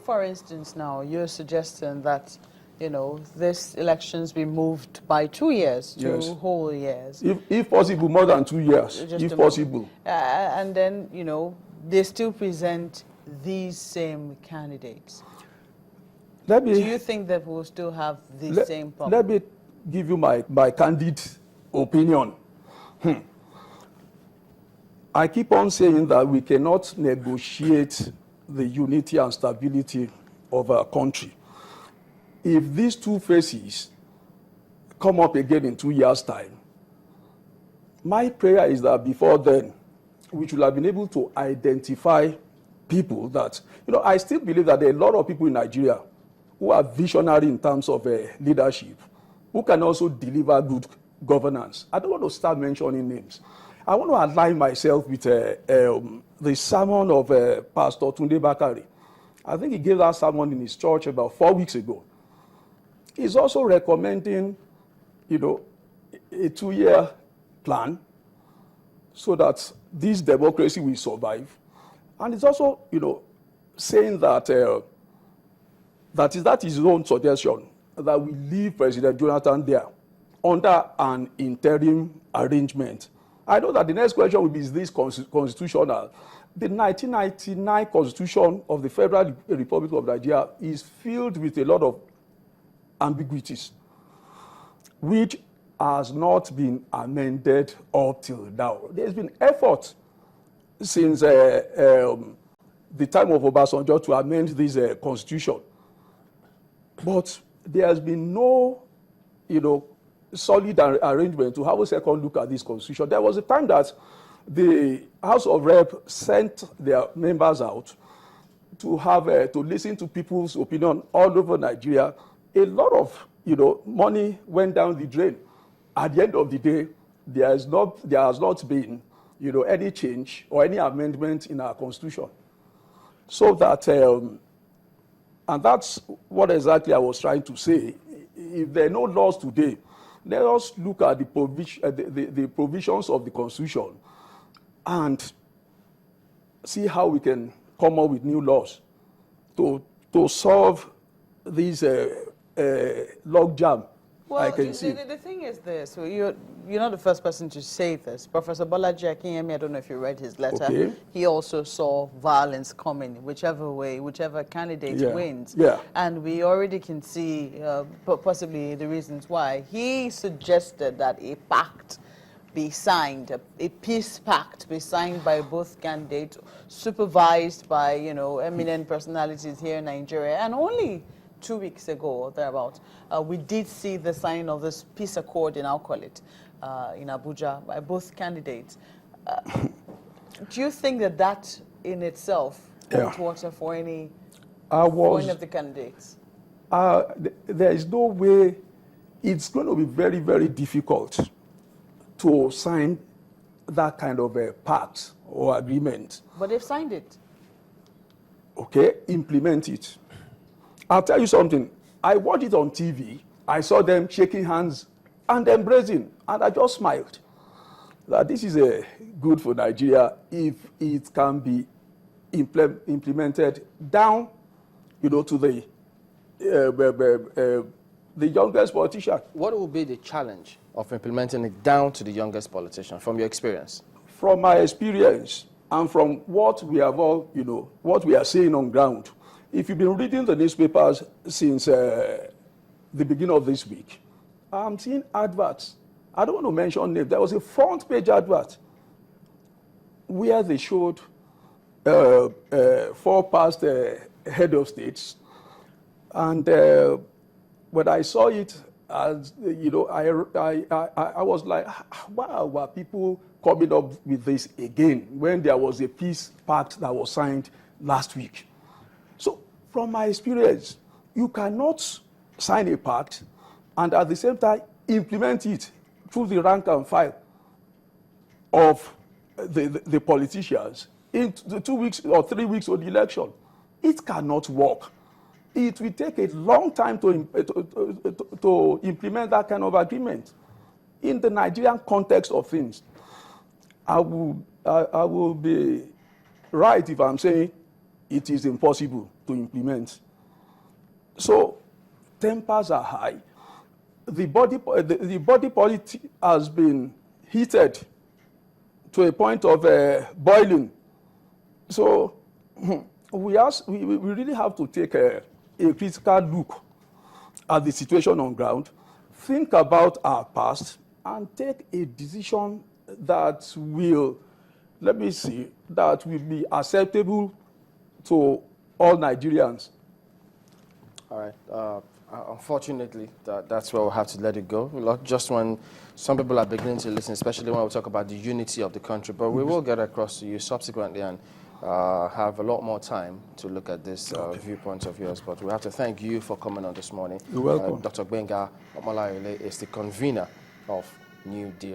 for instance, now you're suggesting that, this elections be moved by 2 years, yes. 2 whole years. If possible, more than 2 years, if possible. And then, they still present these same candidates. Do you think that we'll still have the same problem? Let me give you my candid opinion. I keep on saying that we cannot negotiate the unity and stability of our country. If these two phases come up again in 2 years' time, my prayer is that before then, we should have been able to identify people that, I still believe that there are a lot of people in Nigeria who are visionary in terms of leadership, who can also deliver good governance. I don't want to start mentioning names. I want to align myself with the sermon of Pastor Tunde Bakari. I think he gave that sermon in his church about 4 weeks ago. He's also recommending, a 2-year plan so that this democracy will survive. And it's also, saying that that is his own suggestion, that we leave President Jonathan there under an interim arrangement. I know that the next question will be, is this constitutional? The 1999 Constitution of the Federal Republic of Nigeria is filled with a lot of ambiguities, which has not been amended up till now. There's been effort since the time of Obasanjo to amend this constitution, but there has been no, solid arrangement to have a second look at this constitution. There was a time that the House of Rep sent their members out to have to listen to people's opinion all over Nigeria. A lot of money went down the drain. At the end of the day, there has not been any change or any amendment in our constitution. So that and that's what exactly I was trying to say. If there are no laws today, let us look at the provisions of the constitution and see how we can come up with new laws to solve these logjam. Well, I can see. The thing is this. So you're not the first person to say this. Professor Bolaji Akinyemi, I don't know if you read his letter. Okay. He also saw violence coming, whichever way, whichever candidate wins. Yeah. And we already can see possibly the reasons why. He suggested that a pact be signed, a peace pact be signed by both candidates, supervised by, eminent personalities here in Nigeria. And only 2 weeks ago or thereabouts, we did see the signing of this peace accord, I'll call it, in Abuja by both candidates. Do you think that in itself holds water for any of the candidates? There is no way. It's going to be very, very difficult to sign that kind of a pact or agreement. But they've signed it. Okay, implement it. I'll tell you something. I watched it on TV. I saw them shaking hands and embracing, and I just smiled. That this is good for Nigeria if it can be implemented down, to the youngest politician. What will be the challenge of implementing it down to the youngest politician, from your experience? From my experience and from what we have all, what we are seeing on ground. If you've been reading the newspapers since the beginning of this week, I'm seeing adverts. I don't want to mention names. There was a front page advert where they showed 4 past head of states. And when I saw it, as I was like, wow, were people coming up with this again when there was a peace pact that was signed last week? So from my experience, you cannot sign a pact and at the same time implement it through the rank and file of the politicians in the 2 weeks or 3 weeks of the election. It cannot work. It will take a long time to implement that kind of agreement. In the Nigerian context of things, I will be right if I'm saying it is impossible to implement. So tempers are high. The body politic has been heated to a point of boiling. So we really have to take a critical look at the situation on ground, think about our past, and take a decision that will, that will be acceptable to all Nigerians. All right. Unfortunately, that's where we'll have to let it go. Just when some people are beginning to listen, especially when we talk about the unity of the country, but we will get across to you subsequently and have a lot more time to look at this viewpoint of yours. But we have to thank you for coming on this morning. You're welcome. Dr. Gbenga Omolayole is the convener of New Deal.